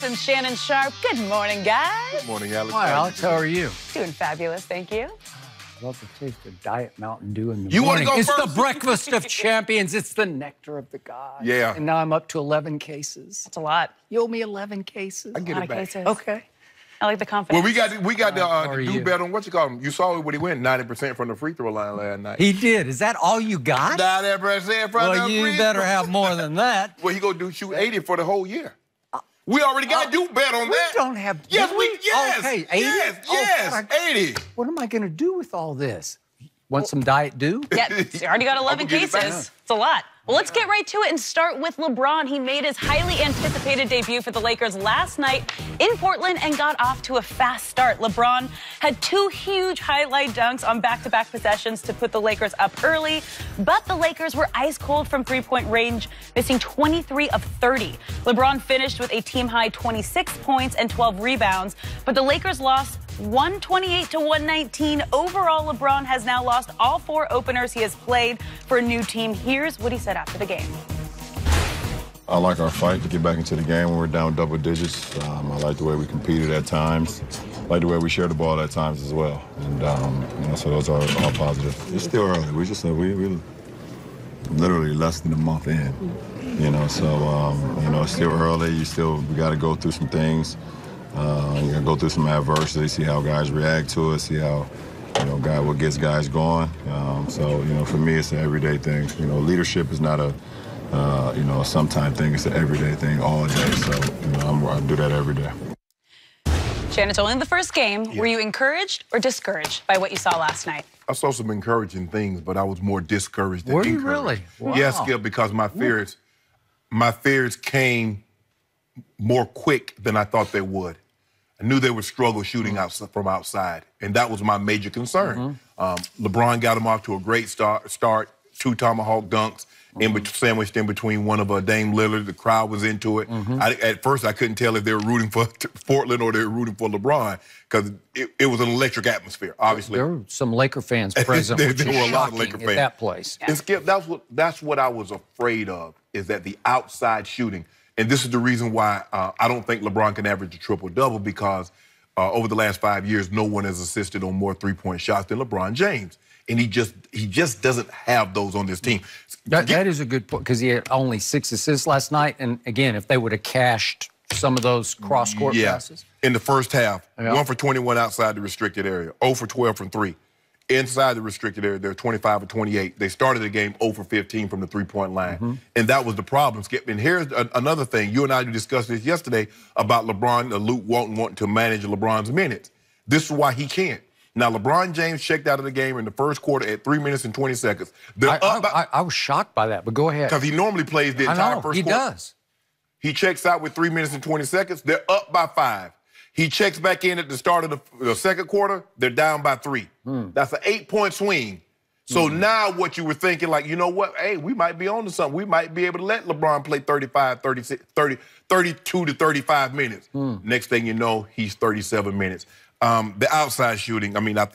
And Shannon Sharp. Good morning, guys. Good morning, Alex. Hi, Alex. How are you? Doing fabulous, thank you. I love the taste of Diet Mountain Dew in the You morning. want to go It's first? the breakfast of champions. It's the nectar of the gods. Yeah. And now I'm up to 11 cases. That's a lot. You owe me 11 cases. I get A lot it of back. cases. Okay. I like the confidence. Well, we got the you? do bet on what you call him. You saw what he went 90% from the free throw line last night. He did. Is that all you got? 90% from the Well, you free better throw. have more than that. Well, he gonna shoot 80 for the whole year. We already got do bet on We that. don't have. Yes, do we. Yes. Okay, 80? Yes. Oh, Yes. God, 80. What am I going to do with all this? Want some Diet Dew? Yeah, you already got 11 I'm gonna get it back. cases. It's a lot. Well, let's get right to it and start with LeBron. He made his highly anticipated debut for the Lakers last night in Portland and got off to a fast start. LeBron had two huge highlight dunks on back-to-back possessions to put the Lakers up early, but the Lakers were ice cold from three-point range, missing 23 of 30. LeBron finished with a team-high 26 points and 12 rebounds, but the Lakers lost 128 to 119. Overall, LeBron has now lost all four openers he has played for a new team. Here's what he said after the game. I like our fight to get back into the game when we're down double digits. I like the way we competed at times. I like the way we shared the ball at times as well. And so those are all positive. It's still early. We literally less than a month in. So it's still early. We got to go through some things. You got to go through some adversity, see how guys react to it, see how what gets guys going. For me, it's an everyday thing. Leadership is not a sometime thing. It's an everyday thing all day. So I do that every day. Shannon, it's only the first game. Yeah. Were you encouraged or discouraged by what you saw last night? I saw some encouraging things, but I was more discouraged than encouraged. Were you really? Wow. Yeah, Skip, because my fears came more quick than I thought they would. I knew they would struggle shooting out from outside, and that was my major concern. LeBron got him off to a great start, two tomahawk dunks, sandwiched in between one of Dame Lillard. The crowd was into it. At first, I couldn't tell if they were rooting for Portland or they were rooting for LeBron because it was an electric atmosphere, obviously. There were some Laker fans present, there were a lot of Laker fans at that place. And Skip, that's what I was afraid of, is that the outside shooting. And this is the reason why I don't think LeBron can average a triple-double, because over the last 5 years, no one has assisted on more three-point shots than LeBron James. And he just doesn't have those on this team. That is a good point, because he had only 6 assists last night. And again, if they would have cashed some of those cross-court passes. In the first half, 1 for 21 outside the restricted area, 0 for 12 from 3. Inside the restricted area, they're 25 or 28. They started the game 0 for 15 from the three-point line. And that was the problem, Skip. And here's another thing. You and I discussed this yesterday about Luke Walton wanting to manage LeBron's minutes. This is why he can't. Now, LeBron James checked out of the game in the first quarter at 3 minutes and 20 seconds. I was shocked by that, but go ahead. Because he normally plays the entire first quarter. He does. He checks out with 3 minutes and 20 seconds. They're up by 5. He checks back in at the start of the second quarter. They're down by 3. That's an 8-point swing. So now what you were thinking, like, you know what? Hey, we might be on to something. We might be able to let LeBron play 35, 36, 32 to 35 minutes. Next thing you know, he's 37 minutes. The outside shooting, I mean, I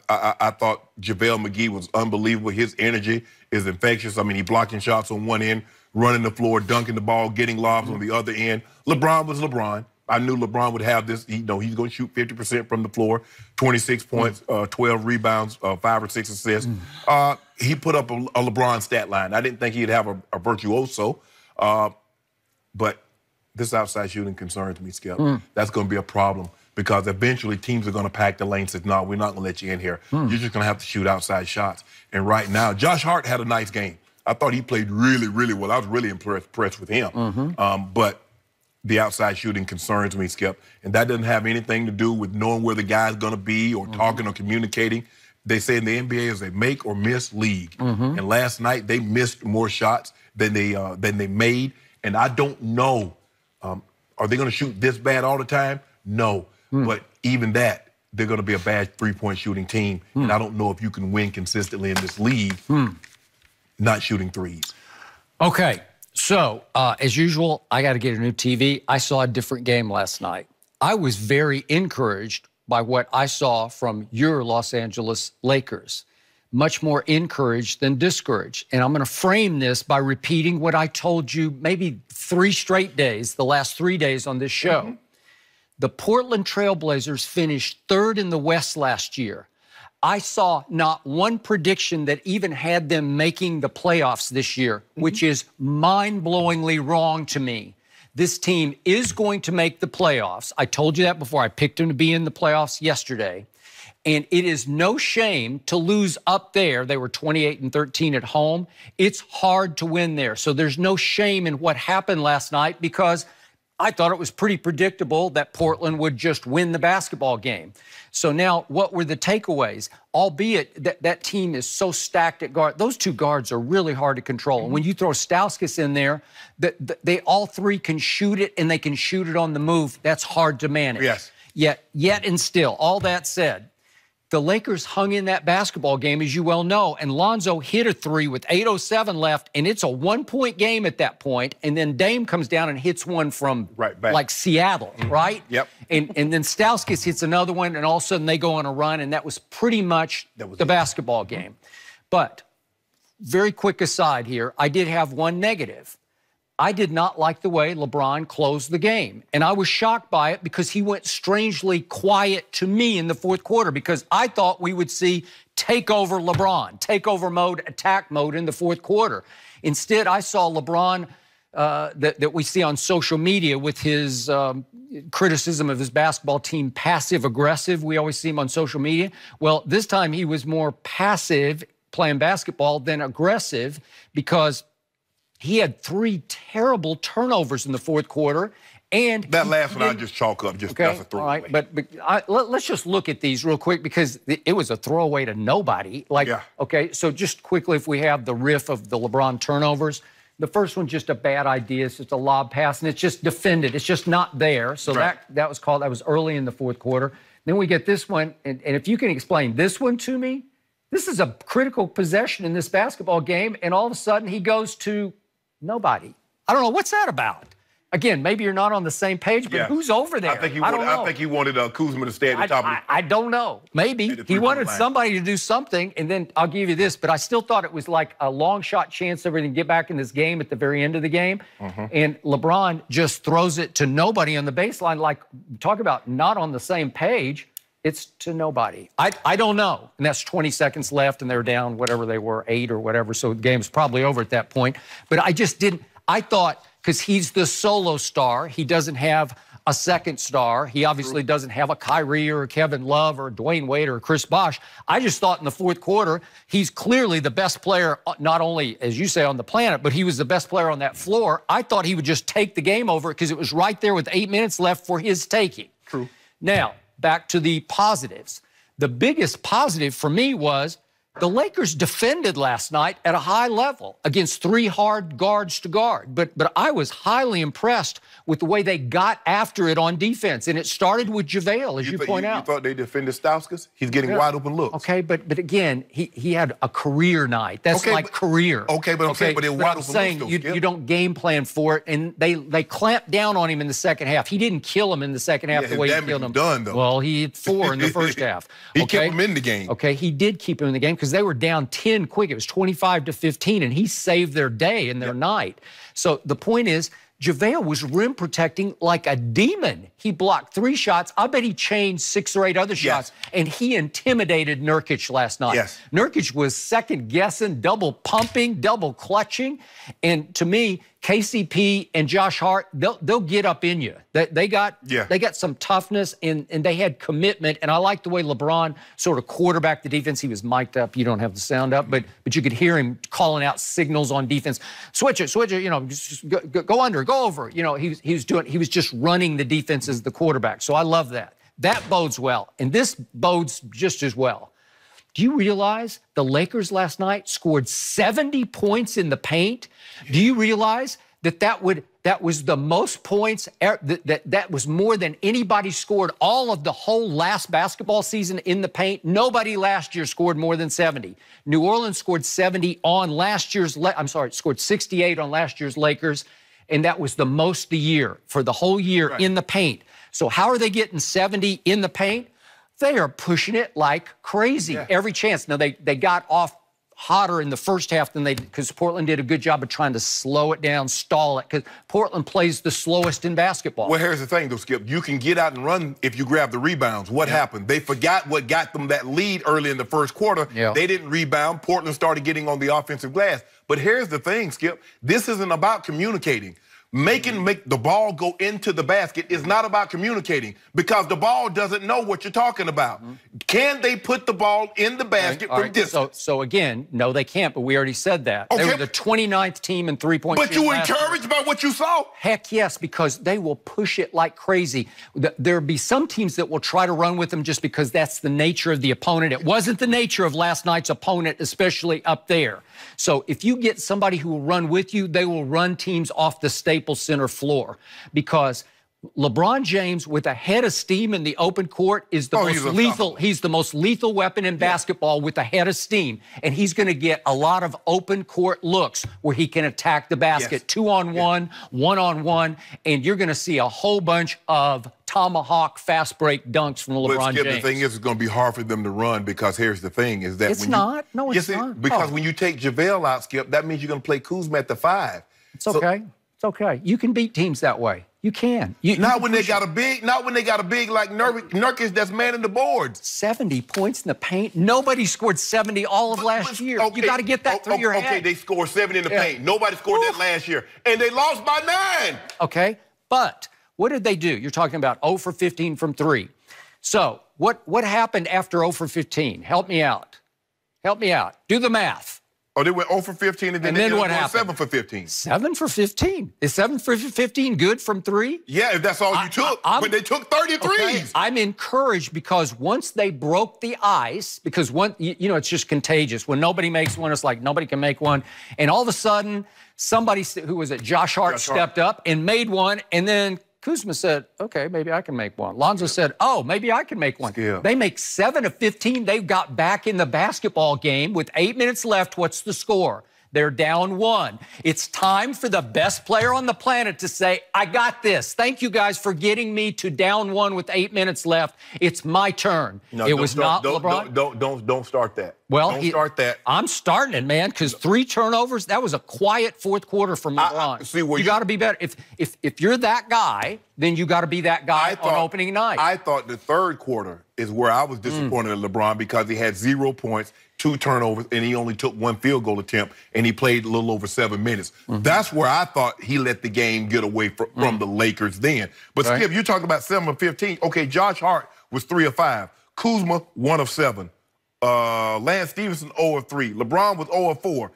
thought JaVale McGee was unbelievable. His energy is infectious. I mean, he blocking shots on one end, running the floor, dunking the ball, getting lobs on the other end. LeBron was LeBron. I knew LeBron would have this. He's going to shoot 50% from the floor, 26 points, 12 rebounds, 5 or 6 assists. He put up a LeBron stat line. I didn't think he'd have a virtuoso, but this outside shooting concerns me, Skip. That's going to be a problem, because eventually teams are going to pack the lane and say, no, we're not going to let you in here. You're just going to have to shoot outside shots. And right now, Josh Hart had a nice game. I thought he played really, really well. I was really impressed with him. But the outside shooting concerns me, Skip. And that doesn't have anything to do with knowing where the guy's going to be or talking or communicating. They say in the NBA is a make or miss league. And last night they missed more shots than they made. And I don't know, are they going to shoot this bad all the time? No. But even that, they're going to be a bad three-point shooting team. And I don't know if you can win consistently in this league not shooting threes. Okay. So, as usual, I got to get a new TV. I saw a different game last night. I was very encouraged by what I saw from your Los Angeles Lakers. Much more encouraged than discouraged. And I'm going to frame this by repeating what I told you maybe 3 straight days, the last 3 days on this show. The Portland Trail Blazers finished 3rd in the West last year. I saw not one prediction that even had them making the playoffs this year, which is mind-blowingly wrong to me. This team is going to make the playoffs. I told you that before. I picked them to be in the playoffs yesterday. And it is no shame to lose up there. They were 28-13 at home. It's hard to win there. So there's no shame in what happened last night because I thought it was pretty predictable that Portland would just win the basketball game. So now, what were the takeaways? Albeit that team is so stacked at guard. Those two guards are really hard to control. And when you throw Stauskas in there, they all three can shoot it, and they can shoot it on the move. That's hard to manage. Yes. Yet and still, all that said, the Lakers hung in that basketball game, as you well know, and Lonzo hit a 3 with 8:07 left, and it's a 1-point game at that point, and then Dame comes down and hits one from right back. Like Seattle, right? Yep. And then Stauskas hits another one, and all of a sudden they go on a run, and that was pretty much the basketball game. But very quick aside here, I did have one negative. I did not like the way LeBron closed the game. And I was shocked by it because he went strangely quiet to me in the fourth quarter because I thought we would see takeover LeBron, takeover mode, attack mode in the fourth quarter. Instead, I saw LeBron that we see on social media with his criticism of his basketball team, passive-aggressive. We always see him on social media. Well, this time he was more passive playing basketball than aggressive because he had 3 terrible turnovers in the fourth quarter. And that last one I just chalk up. Just that's a throwaway. All right, but let's just look at these real quick because it was a throwaway to nobody. Okay, so just quickly, if we have the riff of the LeBron turnovers, the first one's just a bad idea. It's just a lob pass, and it's just defended. It's just not there. So that was called. That was early in the fourth quarter. Then we get this one, and if you can explain this one to me, this is a critical possession in this basketball game, and all of a sudden he goes to nobody. I don't know. What's that about? Again, maybe you're not on the same page, but who's over there? I think he wanted Kuzma to stay at the top. I don't know. Maybe. He wanted somebody to do something, and then I'll give you this, but I still thought it was like a long shot chance of everything to get back in this game at the very end of the game. And LeBron just throws it to nobody on the baseline. Like, talk about not on the same page. It's to nobody. I don't know. And that's 20 seconds left, and they're down whatever they were, 8 or whatever. So the game's probably over at that point. But I just didn't. I thought, because he's the solo star, he doesn't have a second star. He obviously doesn't have a Kyrie or a Kevin Love or a Dwayne Wade or a Chris Bosh. I just thought in the fourth quarter, he's clearly the best player, not only, as you say, on the planet, but he was the best player on that floor. I thought he would just take the game over because it was right there with 8 minutes left for his taking. True. Now, back to the positives. The biggest positive for me was the Lakers defended last night at a high level against 3 hard guards to guard. But I was highly impressed with the way they got after it on defense. And it started with JaVale, as you point out. You thought they defended Stauskas? He's getting wide open looks. Okay, but again, he had a career night. That's career. Okay, but I'm saying, but wide open looks. You don't game plan for it. And they clamped down on him in the second half. He didn't kill him in the second half the way he killed him. Done, though. Well, he hit 4 in the first half. He kept him in the game. Okay, he did keep him in the game because they were down 10 quick. It was 25-15, and he saved their day and their night. So the point is, JaVale was rim protecting like a demon. He blocked 3 shots. I bet he changed 6 or 8 other shots, and he intimidated Nurkic last night. Nurkic was second-guessing, double pumping, double clutching, and to me, KCP and Josh Hart, they'll get up in you. They got some toughness and they had commitment. And I like the way LeBron sort of quarterbacked the defense. He was mic'd up. You don't have the sound up, but you could hear him calling out signals on defense. Switch it. You know, just go under, go over. You know, he was just running the defense as the quarterback. So I love that. That bodes well, and this bodes just as well. Do you realize the Lakers last night scored 70 points in the paint? Do you realize that was the most points, that was more than anybody scored all of the whole last basketball season in the paint? Nobody last year scored more than 70. New Orleans scored 70 on last year's, scored 68 on last year's Lakers, and that was the most the year, for the whole year in the paint. So how are they getting 70 in the paint? They are pushing it like crazy every chance. Now, they got off hotter in the first half than because Portland did a good job of trying to slow it down, stall it, because Portland plays the slowest in basketball. Well, here's the thing, though, Skip. You can get out and run if you grab the rebounds. What happened? They forgot what got them that lead early in the first quarter. Yeah. They didn't rebound. Portland started getting on the offensive glass. But here's the thing, Skip. This isn't about communicating. Make the ball go into the basket is not about communicating because the ball doesn't know what you're talking about. Can they put the ball in the basket from distance? So again, no, they can't, but we already said that. Okay. They were the 29th team in three-point shooting. But you encouraged by what you saw? Heck yes, because they will push it like crazy. There'll be some teams that will try to run with them just because that's the nature of the opponent. It wasn't the nature of last night's opponent, especially up there. So if you get somebody who will run with you, they will run teams off the Staples Center floor because LeBron James, with a head of steam in the open court, is the most lethal. He's the most lethal weapon in basketball with a head of steam. And he's going to get a lot of open court looks where he can attack the basket. 2-on-1, 1-on-1, and you're going to see a whole bunch of tomahawk fast break dunks from LeBron James. The thing is, it's going to be hard for them to run because here's the thing is that it's not. No, it's not. Because when you take JaVale out, Skip, that means you're going to play Kuzma at the 5. It's okay. It's okay. You can beat teams that way. You can. Not when they got a big like Nurkic that's manning the boards. 70 points in the paint. Nobody scored 70 all of last year. Okay, you got to get that through your head. Okay, they scored 70 in the paint. Nobody scored that last year. And they lost by 9. Okay, but what did they do? You're talking about 0 for 15 from 3. So what happened after 0 for 15? Help me out. Help me out. Do the math. Oh, they went 0 for 15 and then what happened? 7 for 15. 7 for 15. Is 7 for 15 good from 3? Yeah, if that's all you took. But they took 33s. Okay, I'm encouraged because once they broke the ice, because you know, it's just contagious. When nobody makes one, it's like nobody can make one. And all of a sudden, somebody, who was it, Josh Hart stepped up and made one, and then Kuzma said, okay, maybe I can make one. Lonzo said, oh, maybe I can make one. They make 7 of 15. They've got back in the basketball game with 8 minutes left. What's the score? They're down 1. It's time for the best player on the planet to say, I got this. Thank you guys for getting me to down 1 with 8 minutes left. It's my turn. No, it was not LeBron. Don't start that. Well, don't start that. I'm starting it, man, because 3 turnovers, that was a quiet fourth quarter from LeBron. See, well, you got to be better. If you're that guy, then you got to be that guy on opening night. I thought the third quarter is where I was disappointed at LeBron because he had 0 points, 2 turnovers, and he only took 1 field goal attempt, and he played a little over 7 minutes. That's where I thought he let the game get away from the Lakers then. But Skip, you're talking about 7 of 15. Okay, Josh Hart was 3 of 5. Kuzma, 1 of 7. Lance Stevenson, 0 of 3. LeBron was 0 of 4.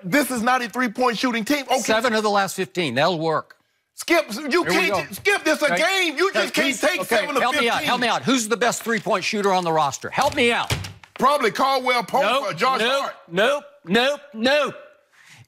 This is not a 3-point shooting team. Okay. 7 of the last 15. That'll work. Skip, you can't. Skip, this a game. You just can't take 7 of 15. Help me out. Who's the best 3-point shooter on the roster? Help me out. Probably Caldwell Pope or Josh Hart. Nope.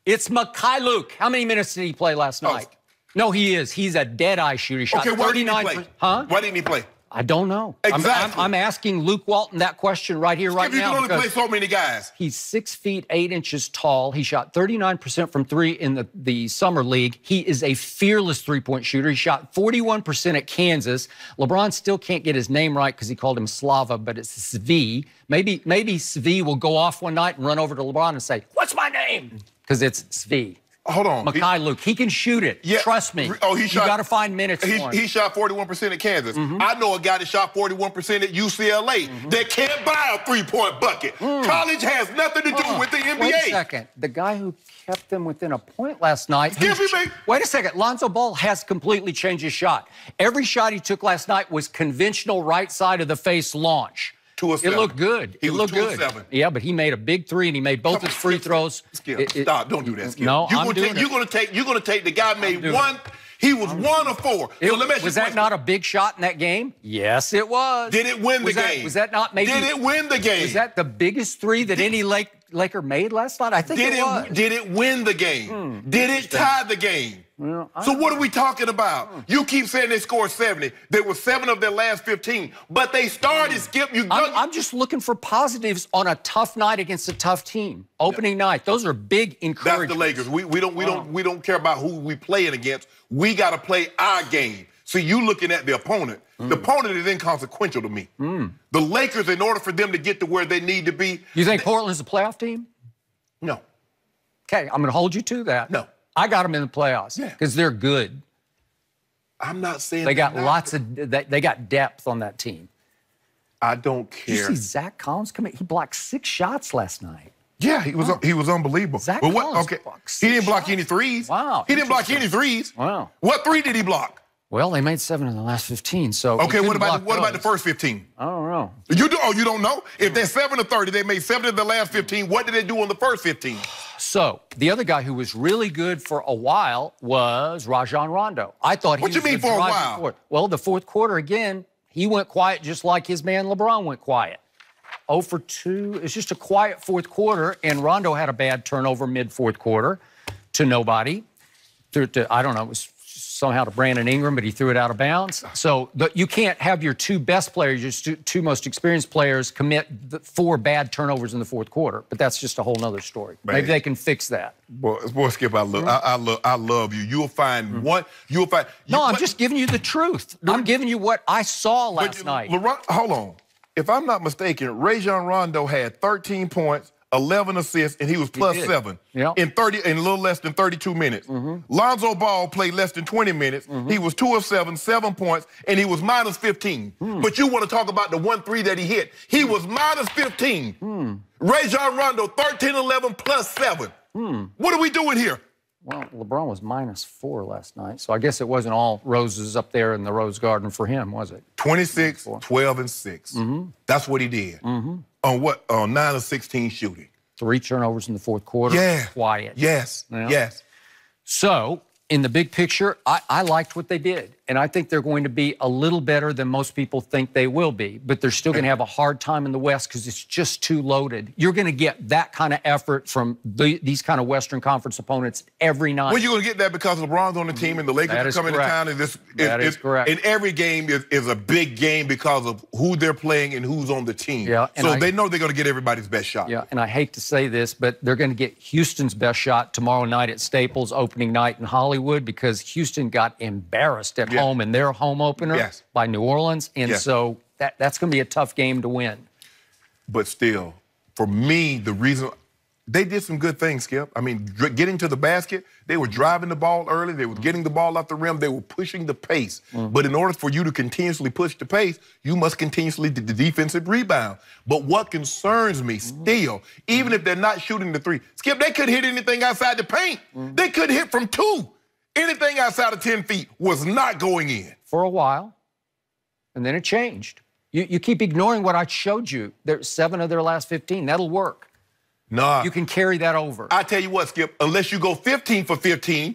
It's Mikhailuk. How many minutes did he play last night? No, he is. He's a dead-eye shooter. He shot 39%. Huh? Why didn't he play? I don't know. Exactly. I'm asking Luke Walton that question right here, right now. You can only play so many guys. He's 6 feet 8 inches tall. He shot 39% from 3 in the summer league. He is a fearless 3-point shooter. He shot 41% at Kansas. LeBron still can't get his name right because he called him Slava, but it's Svi. Maybe Svi will go off one night and run over to LeBron and say, "What's my name?" Because it's Svi. Hold on. Mikhailuk, he can shoot it. Yeah. Trust me. Oh, you got to find minutes for him. He shot 41% at Kansas. I know a guy that shot 41% at UCLA that can't buy a 3-point bucket. College has nothing to do with the NBA. Wait a second. The guy who kept them within a point last night. Wait a second. Lonzo Ball has completely changed his shot. Every shot he took last night was conventional right side of the face launch. It looked good. It looked good. Yeah, but he made a big 3 and he made both his free throws. Skip, stop! Don't do that, Skip. No, you're gonna take the guy made 1. He was 1 of 4. Was that not a big shot in that game? Yes, it was. Did it win the game? Was that not maybe? Did it win the game? Was that the biggest 3 that any Laker made last night? I think it was. Did it win the game? Did it tie the game? So what are we talking about? You keep saying they scored 70. There were 7 of their last 15, but they started, Skip. I'm just looking for positives on a tough night against a tough team. Opening night. Those are big encouragements. That's the Lakers. We don't care about who we playing against. We got to play our game. See, you looking at the opponent. The opponent is inconsequential to me. The Lakers, in order for them to get to where they need to be. You think Portland's a playoff team? No. Okay, I'm going to hold you to that. No. I got them in the playoffs because they're good. I'm not saying they got lots of they got depth on that team. I don't care. Did you see Zach Collins come in? He blocked 6 shots last night. Yeah, he was unbelievable. Zach Collins blocked 6 he didn't block shots. any threes. Wow. He didn't block any threes. Wow. What 3 did he block? Well, they made 7 in the last 15. So okay, what about the first 15? I don't know. You don't know? If they're 7 of 30, they made 7 in the last 15. What did they do on the first 15? So the other guy who was really good for a while was Rajon Rondo. I thought he What was you mean for a while? Forward. Well, the fourth quarter again, he went quiet just like his man LeBron went quiet. 0 for 2. It's just a quiet fourth quarter, and Rondo had a bad turnover mid-fourth quarter to nobody. I don't know, it was somehow to Brandon Ingram, but he threw it out of bounds. So you can't have your 2 best players, your 2 most experienced players, commit 4 bad turnovers in the fourth quarter. But that's just a whole nother story. Man. Maybe they can fix that. Boy, Skip, I love you. You'll find one. You'll find. I'm just giving you the truth. I'm giving you what I saw last night. Hold on. If I'm not mistaken, Rajon Rondo had 13 points, 11 assists, and he was plus 7 in a little less than 32 minutes. Lonzo Ball played less than 20 minutes. He was 2 of 7, 7 points, and he was minus 15. But you want to talk about the 1 3 that he hit. He was minus 15. Rajon Rondo, 13, 11, plus 7. What are we doing here? Well, LeBron was minus 4 last night, so I guess it wasn't all roses up there in the Rose Garden for him, was it? 26, 12, and 6. That's what he did. On what? On 9 of 16 shooting. 3 turnovers in the fourth quarter. Yeah. Quiet. Yes. Yeah. Yes. So, in the big picture, I liked what they did. And I think they're going to be a little better than most people think they will be. But they're still going to have a hard time in the West because it's just too loaded. You're going to get that kind of effort from these kind of Western Conference opponents every night. Well, you're going to get that because LeBron's on the team and the Lakers are coming to town. And that is correct. And every game is a big game because of who they're playing and who's on the team. Yeah, so they know they're going to get everybody's best shot. Yeah, and I hate to say this, but they're going to get Houston's best shot tomorrow night at Staples, opening night in Hollywood, because Houston got embarrassed at home in their home opener by New Orleans. And so that's going to be a tough game to win. But still, for me, the reason they did some good things, Skip. I mean, getting to the basket, they were driving the ball early. They were getting the ball off the rim. They were pushing the pace. But in order for you to continuously push the pace, you must continuously do the defensive rebound. But what concerns me still, even if they're not shooting the 3, Skip, they could hit anything outside the paint. They could hit from 2. Anything outside of 10 feet was not going in. For a while, and then it changed. You keep ignoring what I showed you. There's 7 of their last 15. That'll work. Nah. You can carry that over. I tell you what, Skip, unless you go 15 for 15,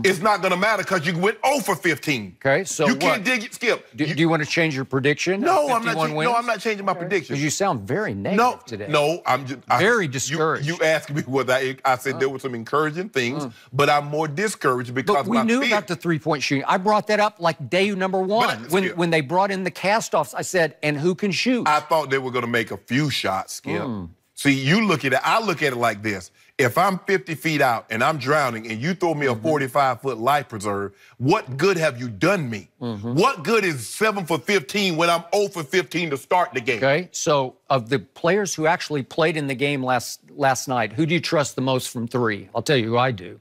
it's not going to matter because you went 0 for 15. Okay, so you can't dig it, Skip. Do you want to change your prediction? No, I'm not changing my prediction. Because you sound very negative today. No, I'm just very discouraged. You asked me what I said. There were some encouraging things, but I'm more discouraged because but we knew about the 3-point shooting. I brought that up like day number 1 when they brought in the cast-offs. I said, and who can shoot? I thought they were going to make a few shots, Skip. See, you look at it. I look at it like this. If I'm 50 feet out and I'm drowning and you throw me a 45-foot life preserve, what good have you done me? What good is 7 for 15 when I'm 0 for 15 to start the game? Okay, so of the players who actually played in the game last night, who do you trust the most from 3? I'll tell you who I do.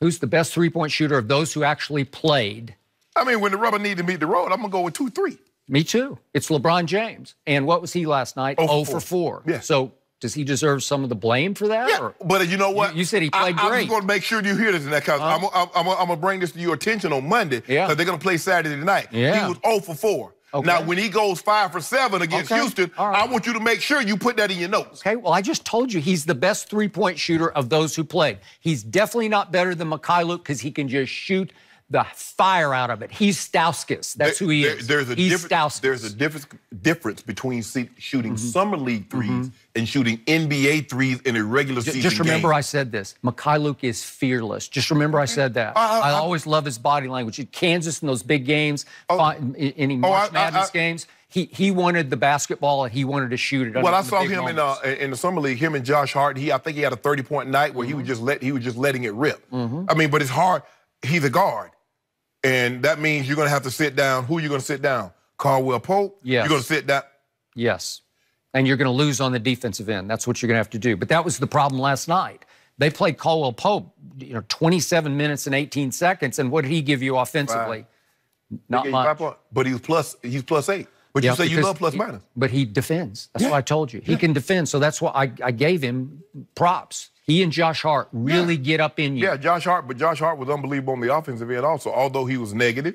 Who's the best 3-point shooter of those who actually played? I mean, when the rubber needs to meet the road, I'm going to go with 2-3. Me too. It's LeBron James. And what was he last night? 0 for 4. Yeah. So does he deserve some of the blame for that? Yeah, but you know what? You said he played great. I'm going to make sure you hear this in that because I'm going to bring this to your attention on Monday because they're going to play Saturday night. Yeah. He was 0 for 4. Okay. Now, when he goes 5 for 7 against Houston, I want you to make sure you put that in your notes. Okay, well, I just told you he's the best 3-point shooter of those who played. He's definitely not better than Mikhailuk because he can just shoot the fire out of it. He's Stauskas. That's who he is. There's a difference between shooting summer league threes and shooting NBA threes in a regular season Just remember game. I said this. Mikhailuk is fearless. Just remember I said that. I always love his body language. At Kansas in those big games, in March Madness games, he wanted the basketball and he wanted to shoot it. Well, I saw him in the summer league. Him and Josh Hart. I think he had a 30-point night where he was just letting it rip. I mean, but it's hard. He's a guard. And that means you're going to have to sit down. Who are you going to sit down? Caldwell Pope? Yes. You're going to sit down? Yes. And you're going to lose on the defensive end. That's what you're going to have to do. But that was the problem last night. They played Caldwell Pope, 27 minutes and 18 seconds. And what did he give you offensively? Not much. But he's plus 8. But you say you love plus minus. But he defends. That's what I told you. He can defend. So that's why I gave him props. He and Josh Hart really get up in you. Yeah, Josh Hart was unbelievable on the offensive end also. Although he was negative,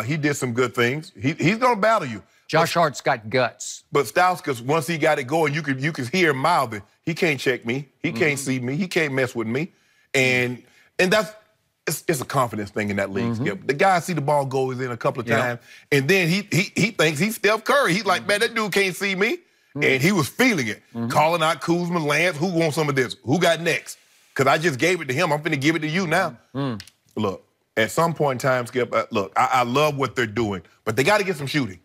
he did some good things. He's going to battle you. Josh Hart's got guts. But Stauskas, once he got it going, you could hear him mouthing. He can't check me. He can't see me. He can't mess with me. And that's it's a confidence thing in that league, Skip. The guy see the ball goes in a couple of times, and then he thinks he's Steph Curry. He's like, man, that dude can't see me. And he was feeling it, calling out Kuzma, Lance, who wants some of this? Who got next? Because I just gave it to him. I'm finna give it to you now. Look, at some point in time, Skip, look, I love what they're doing, but they got to get some shooting.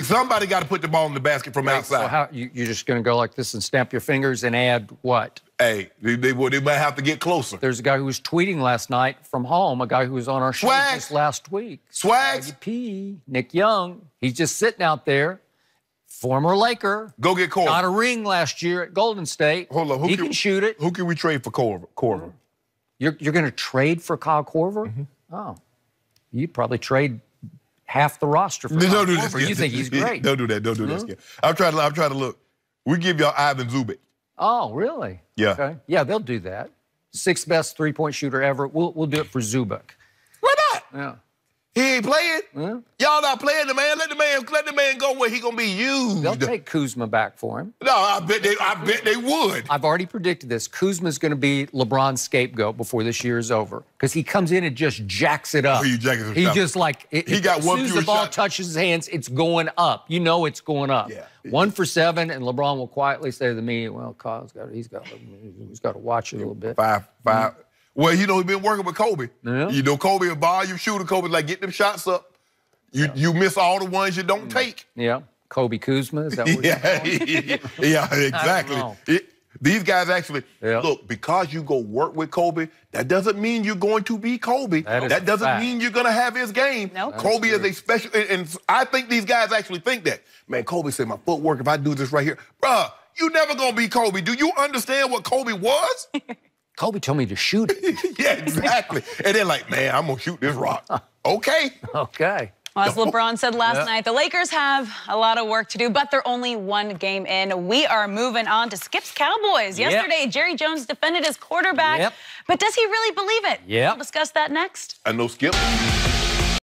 Somebody got to put the ball in the basket from outside. So how you're just going to go like this and snap your fingers and add what? Hey, they might have to get closer. There's a guy who was tweeting last night from home, a guy who was on our show just last week. Swags. Nick Young. He's just sitting out there. Former Laker. Go get Korver. Got a ring last year at Golden State. Hold on. He can shoot it. Who can we trade for Korver? You're going to trade for Kyle Korver? Oh. You'd probably trade half the roster for Kyle Korver. You think he's great. Don't do that. Don't do that, Skip. I'm trying to look. We give y'all Ivan Zubic. Oh, really? Yeah. Okay. Yeah, they'll do that. 6th best three-point shooter ever. We'll do it for Zubic. Why not? Yeah. He ain't playing. Y'all not playing the man. Let the man go where he gonna be used. They'll take Kuzma back for him. No, I bet they would. I've already predicted this. Kuzma's going to be LeBron's scapegoat before this year is over because he comes in and just jacks it up. He jacks it up. He just like he got one. As soon as the ball touches his hands, it's going up. You know it's going up. Yeah. 1 for 7, and LeBron will quietly say to the media, "Well, Kyle's he's got to watch it a little bit." 5. Well, he's been working with Kobe. Yeah. Kobe a volume shooter. Kobe's like, get them shots up. You miss all the ones you don't take. Yeah. Kobe Kuzma, is that what yeah, exactly. These guys actually, look, because you go work with Kobe, that doesn't mean you're going to be Kobe. That doesn't mean you're going to have his game. Nope. Kobe is a special, and I think these guys actually think that. Man, Kobe said, my footwork, if I do this right here, bruh, you never going to be Kobe. Do you understand what Kobe was? Kobe told me to shoot it. Yeah, exactly. And they're like, man, I'm going to shoot this rock. Okay. Okay. Well, as LeBron said last night, the Lakers have a lot of work to do, but they're only 1 game in. We are moving on to Skip's Cowboys. Yesterday, Jerry Jones defended his quarterback, but does he really believe it? Yeah. We'll discuss that next. I know Skip.